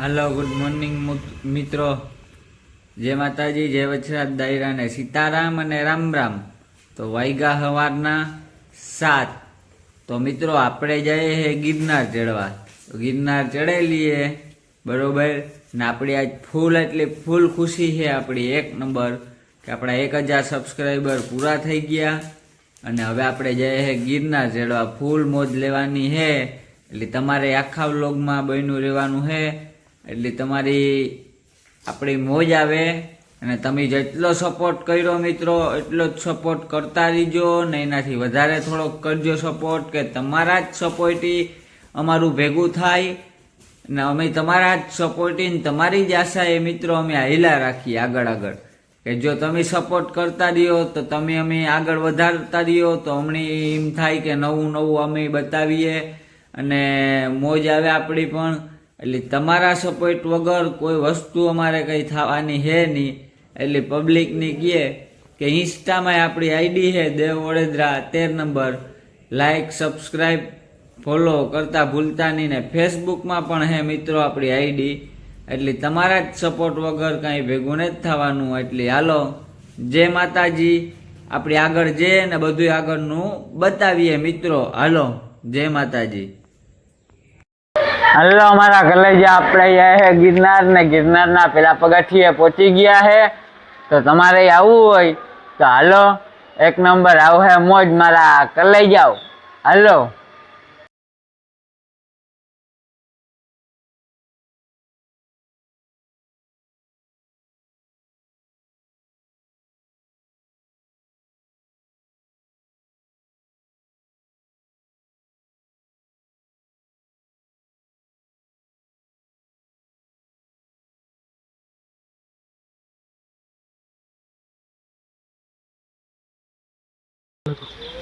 Hello good morning मित्रों। जय माताजी, जय वछराज दायरा ने सीताराम अने राम राम। तो वाइगा हवारना 7। तो मित्रों आपणे जाए है गिरनार चढ़वा। तो गिरनार चढ़े लिए बरोबर ने आपणी आज फूल एटली फूल खुशी है आपणी एक नंबर कि अपना 1000 सब्सक्राइबर पूरा थई गया अने हवे आपणे जाए है गिरनार चढ़वा। फूल मौज लेवानी है एटले तमारे आखा व्लॉगमां बन्युं रहेवानुं है। એટલે તમારી આપણી મોજ આવે અને તમે જેટલો સપોર્ટ કર્યો મિત્રો એટલો જ સપોર્ટ કરતા રહીજો ને એનાથી વધારે થોડોક કરજો સપોર્ટ કે તમારા જ સપોર્ટથી અમારું ભેગું થાય ને અમે તમારા જ સપોર્ટથી તમારી જ આશાએ મિત્રો અમે હાલ્યા રાખીએ આગળ કે જો તમે સપોર્ટ કરતા રહ્યો તો તમે અમે આગળ વધારતા રહ્યો તો અમને એમ થાય કે નવું અમે બતાવીએ અને મોજ આવે આપણી પણ। એટલે તમારા સપોર્ટ વગર કોઈ વસ્તુ અમારે કંઈ થવાની હે નહીં। એટલે પબ્લિકની કહે કે ઇન્સ્ટામાં આપણી આઈડી છે Dev Vadodara 13 number, like subscribe follow કરતા ભૂલતા નહીં ને ફેસબુકમાં પણ હે મિત્રો આપણી આઈડી। એટલે તમારા જ સપોર્ટ વગર કાંઈ ભેગું નથી થવાનું। એટલે હાલો જય માતાજી, આપણે આગળ જઈએ ને બધું આગળનું બતાવીએ મિત્રો। હાલો જય માતાજી। हलो हमारा कलेजा अपने है गिरनार ने गिरनार ना पेला पगथिये पहुंची गया है। तो तमारे आवू होय तो हालो एक नंबर आव है मौज मारा कलेजाओ। हालो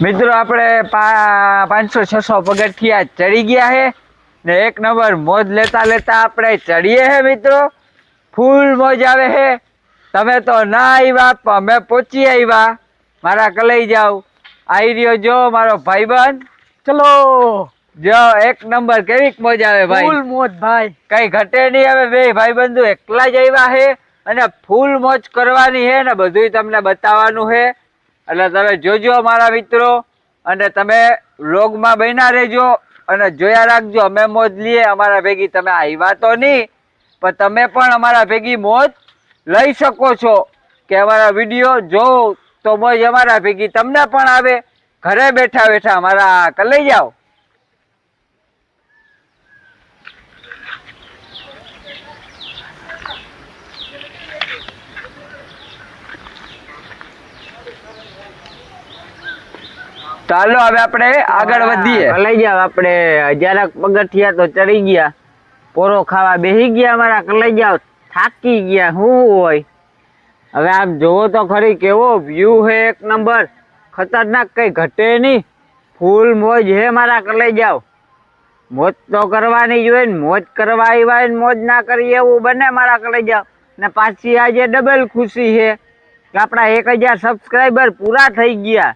मित्रों अपने 500-600 पगथिया चढ़ी गया है ने एक नंबर मौज लेता लेता अपने चढ़िए है मित्रों। फूल मौज आवे है। तमे तो ना आव्या अमे पहुंची आव्या। मारा कलई जाओ आई रियो जो मारो भाईबंध। चलो जो एक नंबर केवी मौज आवे भाई। फूल मौज भाई कई घटे नहीं। हवे बे भाईबंधो एकला ज आव्या है अने फूल मौज करवानी है ने बधुंय तमने बताववानुं है। એટલે તમે જોજો મારા મિત્રો અને તમે વ્લોગમાં બન્યા રહેજો અને જોયા રાખજો। અમે મોજ લઈએ અમારા ભેગી। તમે આવ્યા તો નહીં પણ તમે પણ અમારા ભેગી મોજ લઈ શકો છો કે અમારા વિડીયો જો તો મોજ અમારા ભેગી તમને પણ આવે। ઘરે બેઠા બેઠા અમારા લઈ જાઓ। ચાલો હવે આપણે આગળ વધીએ। લઈ જાવ આપણે 1000 પગથિયા તો ચડી ગયા, પોરો ખાવા બેહી ગયા અમારા લઈ જાવ, થાકી ગયા હું હોય। હવે આપ જોવો તો ખરી કેવો વ્યૂ है एक नंबर, खतरनाक कई घटे नहीं। फूल मौज है मारा लई जाओ। मौज तो करवानी जोईए ने मौज करवा आव्या ने मौज ना करीए एवुं बने मारा लई जाओ। ने पाછી આજે डबल खुशी है कि आपणा 1000 सब्सक्राइबर पूरा थई गया।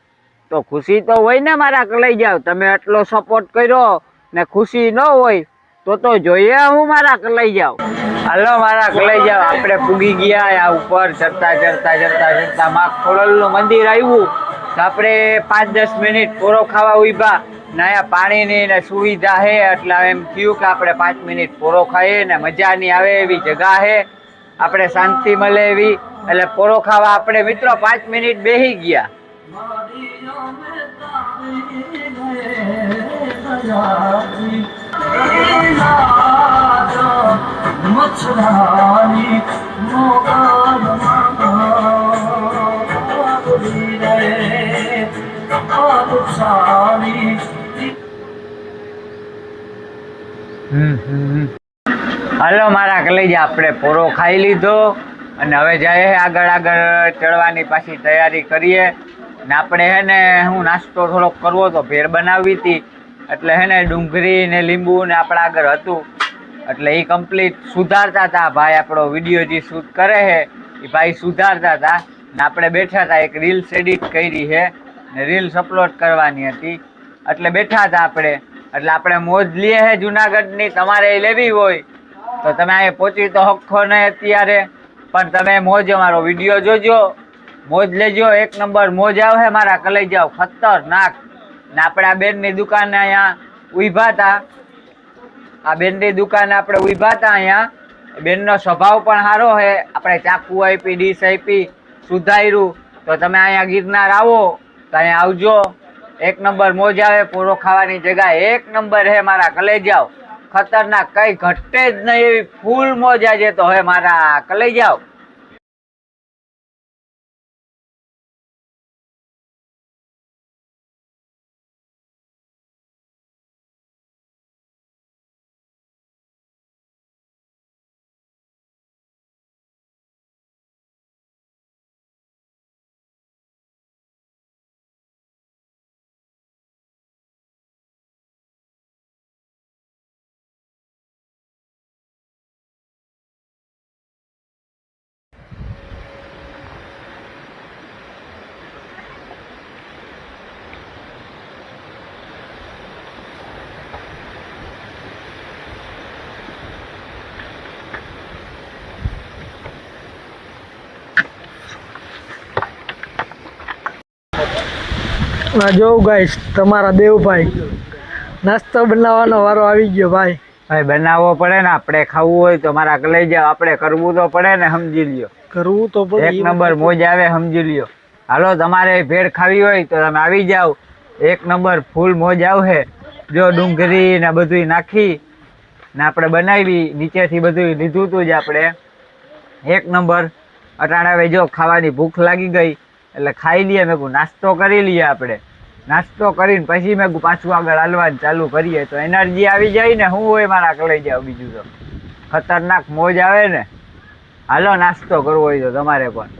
तो खुशी तो होय ने मारा लई जाओ। तमे आटलो सपोर्ट कर्यो ने खुशी न होय तो जोईए हूँ मारा लई जाओ। हालो मारा लई जाओ आपणे पूगी गया आ ऊपर चढ़ता चढ़ता चढ़ता चढ़ता माँ खोड़लनुं मंदिर आव्युं। तो आपणे 5-10 मिनिट पोरो खावा उभा ने अहींया पाणीनी ने सुविधा है એટલે એમ થયું કે આપણે 5 મિનિટ પોરો ખાઈએ ને મજાની આવે એવી જગા है, આપણે શાંતિ મળે એવી। એટલે પોરો ખાવા આપણે મિત્રો 5 મિનિટ બેહી ગયા। હાલો મારા કલેજા આપણે પોરો ખાઈ લીધો અને હવે જાય આગળ આગળ ચડવાની પાછી તૈયારી કરીએ। ને આપણે હે ને હું નાસ્તો થોડોક કરવો તો ભેળ બનાવી હતી એટલે હે ને ડુંગળી ને લીંબુ ને આપણા આગળ હતું એટલે એ કમ્પ્લીટ સુધારતા હતા ભાઈ। આપણો વિડીયો જે શૂટ કરે છે એ ભાઈ સુધારતા હતા ને આપણે બેઠા હતા। એક રીલ્સ એડિટ કરી છે ને રીલ્સ અપલોડ કરવાની હતી એટલે બેઠા હતા આપણે। એટલે આપણે મોજ લઈએ છે જુનાગઢની। તમારે લેવી હોય તો તમે અહીંયા પહોંચી તો હખો નહીં અત્યારે, પણ તમે મોજ અમારો વિડીયો જોજો, મોજ લેજો. એક નંબર મોજ આવે મારા કલેજાઓ, ખતરનાક. ને આપણે આ બેનની દુકાને અહીંયા ઊભા હતા, આ બેનની દુકાને આપણે ઊભા હતા અહીંયા. બેનનો સ્વભાવ પણ સારો છે. આપણે ચાકુ આપી, ડીશ આપી, સુધાર્યું. તો તમે અહીંયા ગિરનાર આવો તો અહીંયા આવજો. એક નંબર મોજ આવે, પૂરો ખાવાની જગ્યા એક નંબર હે મારા કલેજાઓ, ખતરનાક. કઈ ઘટે જ નહીં એવી ફૂલ મોજ આજે તો હે મારા કલેજાઓ. જો ગાઈસ તમારા દેવભાઈ નાસ્તો બનાવવાનો વારો આવી ગયો ભાઈ. ભાઈ બનાવવો પડે ને, આપણે ખાવું હોય તો મારા કલેજા, આપણે કરવું તો પડે ને, સમજી લ્યો. કરવું તો પડે. એક નંબર મોજ આવે, સમજી લ્યો. હાલો, તમારે ભેળ ખાવી હોય તો તમે આવી જાઓ. એક નંબર ફૂલ મોજ આવશે. જો ડુંગળી ને બધું નાખી ને આપણે બનાવી, નીચેથી બધું લીધું હતું જ આપણે. એક નંબર. અટાણે હવે જો ખાવાની ભૂખ લાગી ગઈ એટલે ખાઈ લઈએ. મેં કહું નાસ્તો કરી લઈએ આપણે. નાસ્તો કરીને પછી મેં પાછું આગળ હાલવાનું ચાલુ કરીએ તો એનર્જી આવી જાય ને. હું હોય મારા કલાઈ જાવ, બીજું તો ખતરનાક મોજ આવે ને. હાલો, નાસ્તો કરવો હોય તો તમારે પણ.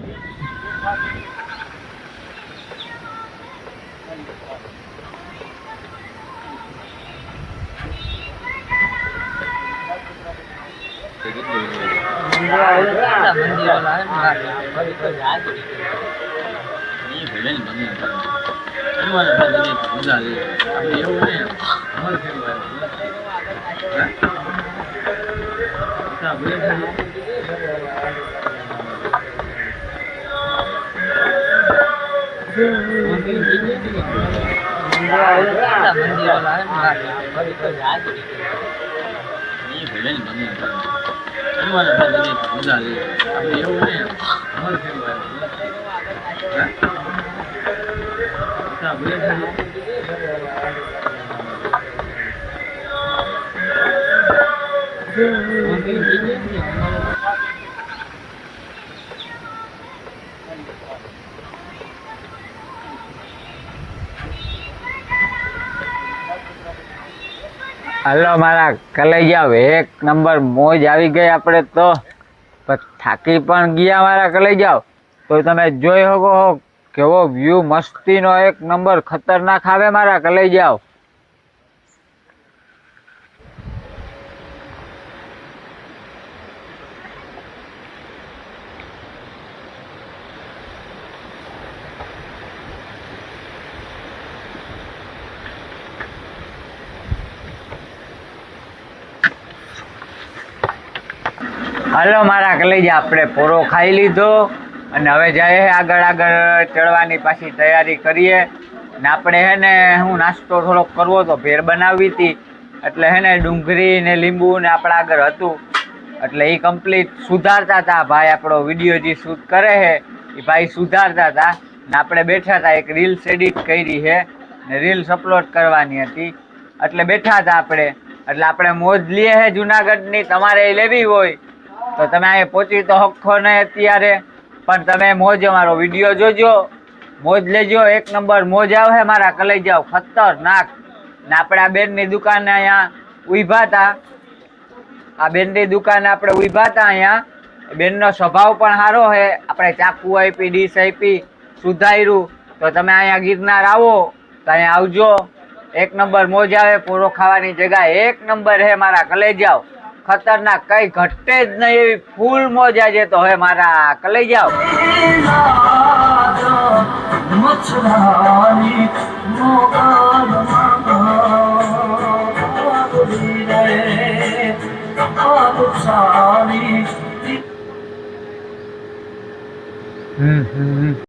હાલો મારા કલેજા, એક નંબર મોજ આવી ગઈ. આપણે તો થાકી પણ ગયા મારા કલેજા. તો તમે જોઈ શકો કેવો વ્યૂ મસ્તીનો, એક નંબર ખતરનાક આવે મારા કલેજા. હાલો મારા કલેજા, આપણે પૂરો ખાઈ લીધો અને હવે જઈએ આગળ ચડવાની પાછી તૈયારી કરીએ. ને આપણે હે ને હું નાસ્તો થોડોક કરવો તો ભેળ બનાવી હતી, એટલે હે ને ડુંગળી ને લીંબુ ને આપણા આગળ હતું, એટલે એ કમ્પ્લીટ સુધારતા હતા ભાઈ. આપણો વિડીયો જે શૂટ કરે છે એ ભાઈ સુધારતા હતા ને આપણે બેઠા હતા. એક રીલ્સ એડિટ કરી છે ને રીલ્સ અપલોડ કરવાની હતી, એટલે બેઠા હતા આપણે. એટલે આપણે મોજ લઈએ છે જુનાગઢની. તમારે લેવી હોય તો તમે અહીંયા પહોંચી તો હખો નહીં અત્યારે, પણ તમે મોજ અમારો વિડીયો જોજો, મોજ લેજો. એક નંબર મોજ આવે મારા કલેજાઓ, ખતરનાક. ને આપણે આ બેનની દુકાને અહીંયા ઊભા હતા, આ બેનની દુકાને આપણે ઊભા હતા અહીંયા. બેનનો સ્વભાવ પણ સારો છે. આપણે ચાકુ આપી, ડીશ આપી, સુધાર્યું. તો તમે અહીંયા ગિરનાર આવો તો અહીંયા આવજો. એક નંબર મોજ આવે, પૂરો ખાવાની જગ્યા એક નંબર હે મારા કલેજાઓ, ખતરનાક. કઈ ઘટે જ નહીં એવી ફૂલ મોજ આજે તો હે મારા કલેજાઓ. હમ